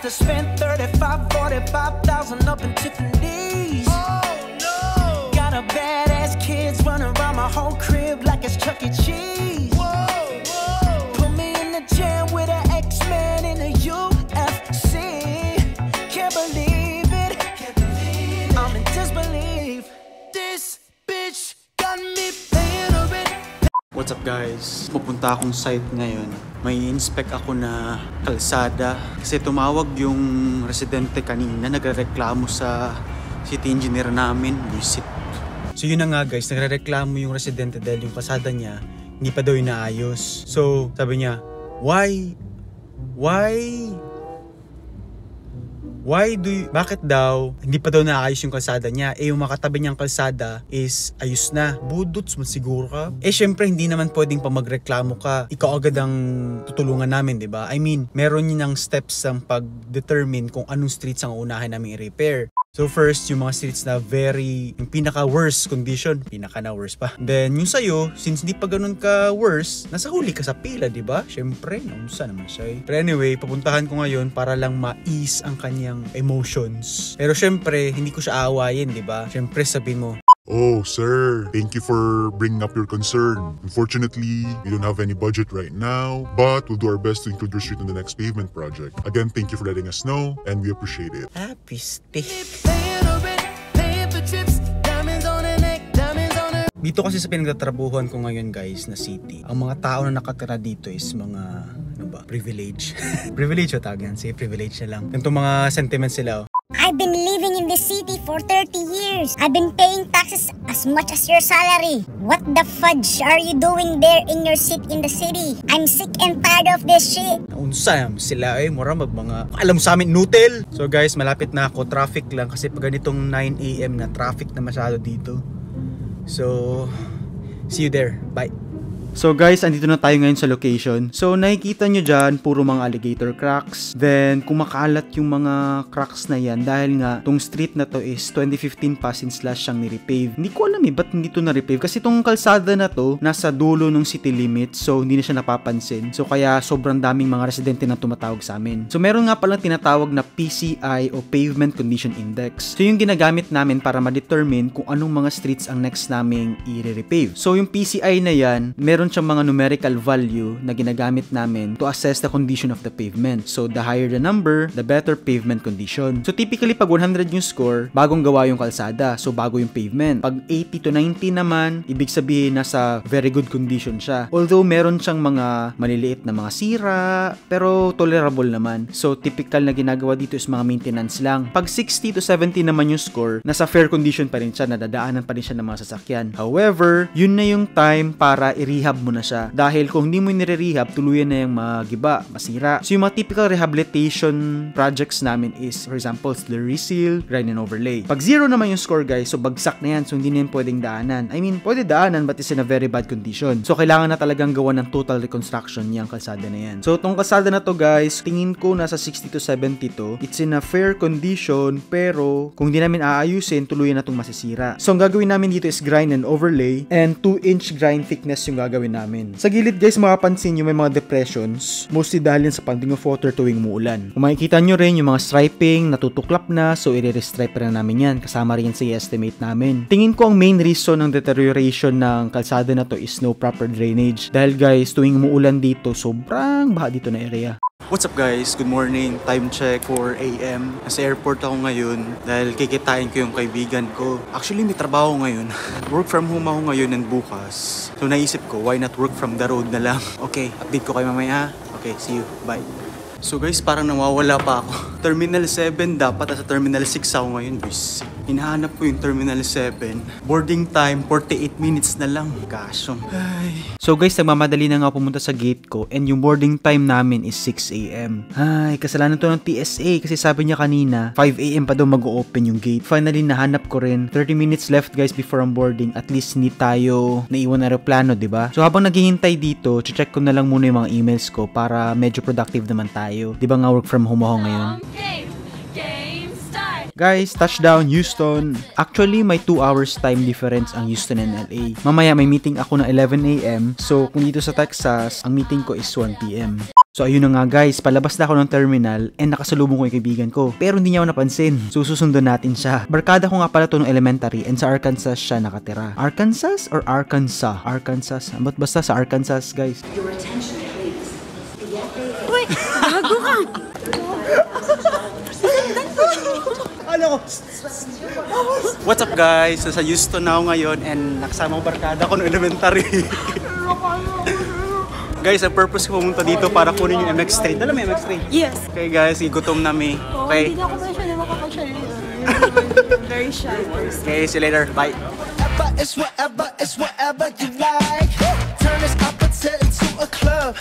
to spend 35, 45,000 up in Tiffany's. Oh no! Got a badass kids running around my whole crib like it's Chuck E. Cheese. Whoa, whoa! Put me in the jam with an X-Men in the UFC. Can't believe it. I'm in disbelief. This bitch got me paying a rent. What's up guys? Pupunta akong site ngayon. May inspect ako na kalsada kasi tumawag yung residente kanina, nagrereklamo sa city engineer namin. Visit. So yun na nga guys, nagrereklamo yung residente dahil yung kalsada niya hindi pa daw inaayos. So sabi niya, bakit daw hindi pa daw naayos yung kalsada niya? Eh yung makatabi niyang kalsada is ayos na. Budots mo siguro ka? Eh syempre hindi naman pwedeng pa magreklamo ka. Ikaw agad ang tutulungan namin, di ba? I mean, meron yun ng steps ang pag-determine kung anong streets ang unahin namin i-repair. So first, yung mga streets na yung pinaka-worst condition, pinaka-na-worst pa. Then yung sa'yo, since hindi pa ganun ka-worst, nasa huli ka sa pila, di ba? Syempre, naunsa naman siya. Pero anyway, papuntahan ko ngayon para lang ma-ease ang kanyang emotions. Pero syempre, hindi ko siya aawayin, di ba? Syempre, sabihin mo, "Oh, sir, thank you for bringing up your concern. Unfortunately, we don't have any budget right now, but we'll do our best to include your street in the next pavement project. Again, thank you for letting us know, and we appreciate it." happy stick. Dito kasi sa pinagtatrabuhan ko ngayon guys na city, ang mga tao na nakatira dito is mga, privilege. Privilege o tawag yan? Say privilege na lang. Ganitong mga sentiments sila. I've been living in this city for 30 years. I've been paying taxes as much as your salary. What the fudge are you doing there in your seat in the city? I'm sick and tired of this shit. Naunsa sila mura alam mo sa amin, nutel. So guys, malapit na ako. Traffic lang kasi pag ganitong 9 AM na traffic na masyado dito. So, see you there. Bye. So guys, andito na tayo ngayon sa location. So nakikita nyo dyan, puro mga alligator cracks. Then kumakalat yung mga cracks na yan dahil nga tong street na to is 2015 pa since last siyang nirepave. Hindi ko alam ba't hindi to na-repave kasi tong kalsada na to nasa dulo ng city limit, so hindi na siya napapansin. So kaya sobrang daming mga residente na tumatawag sa amin. So meron nga palang tinatawag na PCI o Pavement Condition Index. So yung ginagamit namin para ma-determine kung anong mga streets ang next naming i-repave. So yung PCI na yan, meron siyang mga numerical value na ginagamit namin to assess the condition of the pavement. So the higher the number, the better pavement condition. So typically pag 100 yung score, bagong gawa yung kalsada. So bago yung pavement. Pag 80 to 90 naman, ibig sabihin nasa very good condition siya. Although meron siyang mga maliliit na mga sira, pero tolerable naman. So typical na ginagawa dito is mga maintenance lang. Pag 60 to 70 naman yung score, nasa fair condition pa rin siya, nadadaanan pa rin siya ng mga sasakyan. However, yun na yung time para i-rehab mo na siya. Dahil kung hindi mo nire-rehab, tuluyan na yung magiba, masira. So yung mga typical rehabilitation projects namin is, for example, slurry seal, grind and overlay. Pag 0 naman yung score guys, so bagsak na yan, so hindi na yan pwedeng daanan. I mean, pwede daanan but is in a very bad condition. So kailangan na talagang gawa ng total reconstruction yung kalsada na yan. So tong kalsada na to guys, tingin ko nasa 60 to 70 to. It's in a fair condition, pero kung di namin aayusin, tuluyan na itong masisira. So ang gagawin namin dito is grind and overlay, and 2-inch grind thickness yung gagawin namin. Sa gilid guys, makapansin nyo may mga depressions, mostly dahil sa panding of water tuwing umuulan. Kung makikita nyo rin yung mga striping natutuklap na, so i-restripe na namin yan, kasama rin sa i-estimate namin. Tingin ko ang main reason ng deterioration ng kalsada na to is no proper drainage. Dahil guys, tuwing umuulan dito, sobrang baha dito na area. What's up guys? Good morning. Time check 4 AM. Nasa airport ako ngayon dahil kikitain ko yung kaibigan ko. Actually may trabaho ngayon. Work from home ako ngayon and bukas. So naisip ko, why not work from the road na lang? Okay, update ko kayo mamaya. Okay, see you. Bye. So guys, parang nawawala pa ako. Terminal 7 dapat, sa Terminal 6 ako ngayon. Guys, hinahanap ko yung Terminal 7. Boarding time, 48 minutes na lang. Kaso. Ay. So guys, nagmamadali na nga pumunta sa gate ko and yung boarding time namin is 6 AM. Ay, kasalanan to ng TSA kasi sabi niya kanina 5 AM pa daw mag-open yung gate. Finally, nahanap ko rin. 30 minutes left guys before ang boarding. At least hindi tayo naiwan na aeroplano, diba? So habang naghihintay dito, check ko na lang muna yung mga emails ko para medyo productive naman tayo. Diba nga work from home ako ngayon? Okay, game start! Guys, touchdown Houston. Actually, may 2 hours time difference ang Houston and LA. Mamaya may meeting ako na 11 AM. So, kung dito sa Texas, ang meeting ko is 1 PM. So ayun na nga guys, palabas na ako ng terminal and nakasalubong ko yung kaibigan ko. Pero hindi niya ako napansin. So susundan natin siya. Barkada ko nga pala to nung elementary and sa Arkansas siya nakatira. Arkansas or Arkansas? Arkansas. Ba't basta sa Arkansas guys? Your attention please. Uy! Gago ka! Ano ko? What's up guys? Sa Houston na ako ngayon and nakasama ko barkada ko nung elementary. Guys, ang purpose ko pumunta dito para kunin yung MX3. Dala mo yung MX3? Yes. Okay guys, igutom nami. Okay. Hindi ako masyado makapag-share. Very shy person. Okay, see you later. Bye. It's whatever you like. Turn this opposite into a club.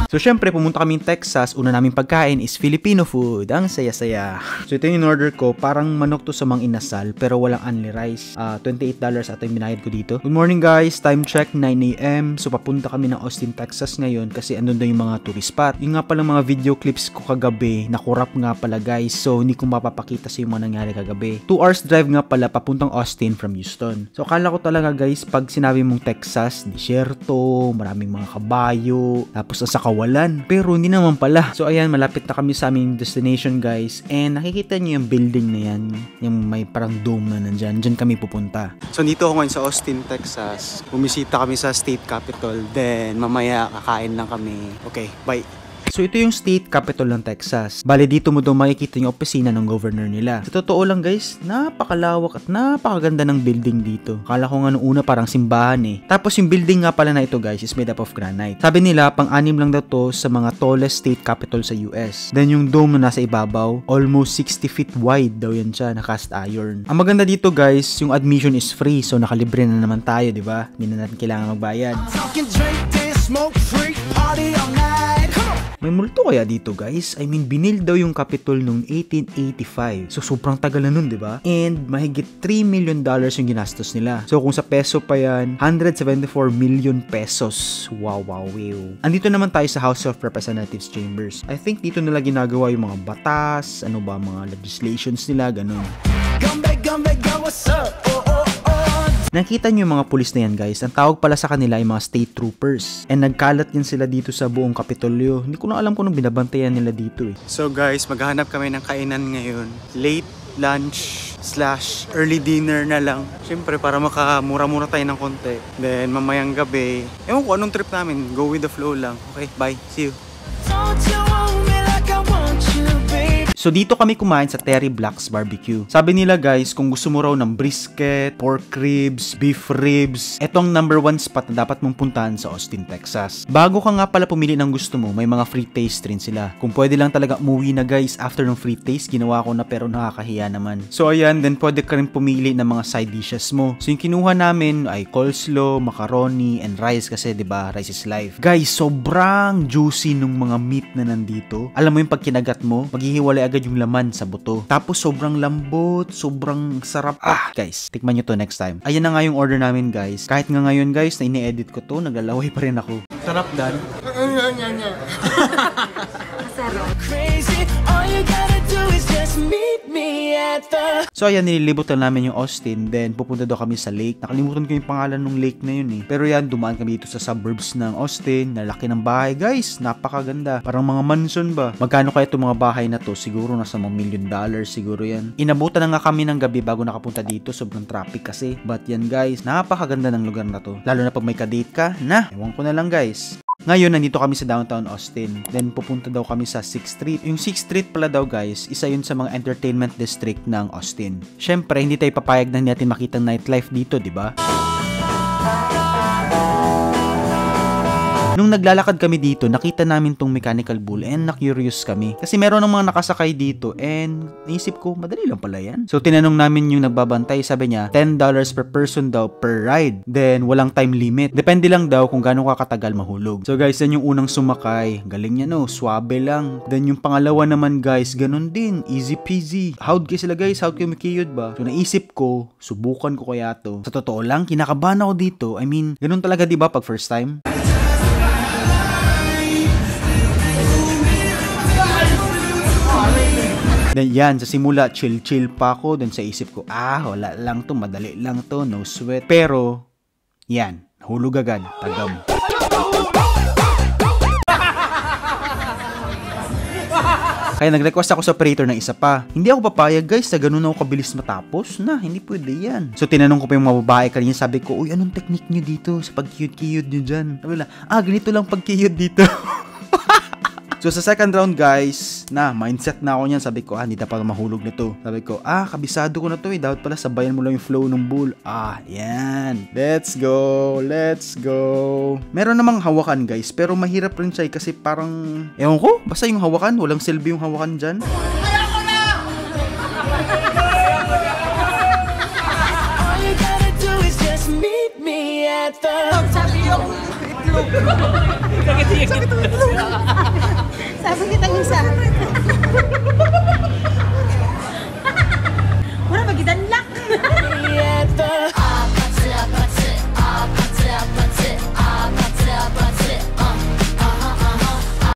So syempre pumunta kaming Texas, una naming pagkain is Filipino food. Ang saya-saya. So ito yung in-order ko, parang manok to sa Mang Inasal pero walang only rice. $28 ata yung binayad ko dito. Good morning guys, time check 9 AM. So papunta kami ng Austin, Texas ngayon kasi andun daw yung mga tourist spot. Yung nga palang mga video clips ko kagabi, nakurap nga pala guys. So hindi ko mapapakita sa yung mga nangyari kagabi. 2 hours drive nga pala papuntang Austin from Houston. So akala ko talaga guys, pag sinabi mong Texas, disyerto, maraming mga kabayo, tapos sa kawalan. Pero hindi naman pala. So ayan, malapit na kami sa aming destination guys. And nakikita niyo yung building na yan. Yung may parang dome na nandyan. Diyan kami pupunta. So dito ako ngayon sa Austin, Texas. Bumisita kami sa state capital. Then mamaya kakain lang kami. Okay, bye. So ito yung state capital ng Texas. Bale dito mo daw makikita yung opisina ng governor nila. Sa totoo lang guys, napakalawak at napakaganda ng building dito. Kala ko nga nung una parang simbahan eh. Tapos yung building nga pala na ito guys is made up of granite. Sabi nila pang-anim lang daw to sa mga tallest state capital sa US. Then yung dome na nasa ibabaw, almost 60 feet wide daw yan siya na cast iron. Ang maganda dito guys, yung admission is free. So nakalibre na naman tayo, di ba? Hindi na natin kailangan magbayad. Talking, drink, dance, smoke, freak, party all night. Come on. May multo kaya dito guys? I mean, binil daw yung Capitol noong 1885. So, sobrang tagal na nun, di ba? And mahigit $3 million yung ginastos nila. So, kung sa peso pa yan, 174 million pesos. Wow. Andito naman tayo sa House of Representatives Chambers. I think dito nila ginagawa yung mga batas, ano ba, mga legislations nila, ganun. Gumbe, what's up? Nakita niyo yung mga pulis na yan guys. Ang tawag pala sa kanila ay mga state troopers. And nagkalat yan sila dito sa buong Kapitolyo. Hindi ko na alam kung anong binabantayan nila dito eh. So guys, maghahanap kami ng kainan ngayon. Late lunch / early dinner na lang. Siyempre para makamura-mura tayo ng konti. Then mamayang gabi, ewan ko anong trip namin. Go with the flow lang. Okay, bye. See you. Don't you want me like I want you, baby? So dito kami kumain sa Terry Black's Barbecue. Sabi nila guys, kung gusto mo raw ng brisket, pork ribs, beef ribs, etong number 1 spot na dapat mong puntahan sa Austin, Texas. Bago ka nga pala pumili ng gusto mo, may mga free taste rin sila. Kung pwede lang talaga umuwi na guys after ng free taste, ginawa ko na pero nakakahiya naman. So ayan, then pwede ka rin pumili ng mga side dishes mo. So yung kinuha namin ay coleslaw, macaroni, and rice kasi 'di ba, rice is life. Guys, sobrang juicy nung mga meat na nandito. Alam mo yung pag kinagat mo, maghihiwalay agad yung laman sa buto. Tapos sobrang lambot, sobrang sarap. Guys, tikman nyo to next time. Ayan na nga yung order namin guys. Kahit nga ngayon guys, na ini-edit ko to, naglalaway pa rin ako. Sarap Dan. Crazy, all you gotta do is just meet me at the. So ayan, nililibutan namin yung Austin. Then pupunta daw kami sa lake. Nakalimutan ko yung pangalan ng lake na yun eh. Pero yan, dumaan kami dito sa suburbs ng Austin. Nalaki ng bahay guys. Napakaganda. Parang mga mansion ba? Magkano kaya itong mga bahay na to? Siguro nasa mga $1 million siguro yan. Inabutan na nga kami ng gabi bago nakapunta dito. Sobrang traffic kasi. But yan guys, napakaganda ng lugar na to. Lalo na pag may kadate ka. Ewan ko na lang guys. Ngayon, nandito kami sa downtown Austin. Then, pupunta daw kami sa 6th Street. Yung 6th Street pala daw guys, isa yun sa mga entertainment district ng Austin. Syempre, hindi tayo papayag na natin makita nightlife dito, di ba? Nung naglalakad kami dito, nakita namin tong mechanical bull and na-curious kami. Kasi meron ng mga nakasakay dito and naisip ko, madali lang pala yan. So tinanong namin yung nagbabantay, sabi niya, $10 per person daw per ride. Then walang time limit. Depende lang daw kung gaano kakatagal mahulog. So guys, yan yung unang sumakay. Galing niya no, swabe lang. Then yung pangalawa naman guys, ganun din. Easy peasy. How'd kayo sila guys? How'd kayo makiyod ba? So naisip ko, subukan ko kaya to. Sa totoo lang, kinakabahan ako dito. I mean, ganun talaga diba pag first time? Then yan, sa simula, chill pa ako. Then sa isip ko, wala lang to, madali lang to, no sweat. Pero, yan, hulog agad, tagam. Kaya nag-request ako sa operator ng isa pa. Hindi ako papayag guys, sa ganun ako kabilis matapos na, hindi pwede yan. So tinanong ko pa yung mga babae kanina, sabi ko, uy, anong technique nyo dito sa pag-cute-cute nyo dyan? Sabi nila, ganito lang pag-cute dito. So sa second round guys, mindset na ako niyan. Sabi ko, hindi dapat mahulog na to. Sabi ko, kabisado ko na to dapat pala sabayan mo lang yung flow ng bull. Yan. Let's go. Meron namang hawakan guys, pero mahirap rin siya kasi parang, ewan ko, basta yung hawakan, walang silbi yung hawakan dyan. All you gotta do is just meet me at the... Sabi yung itlog.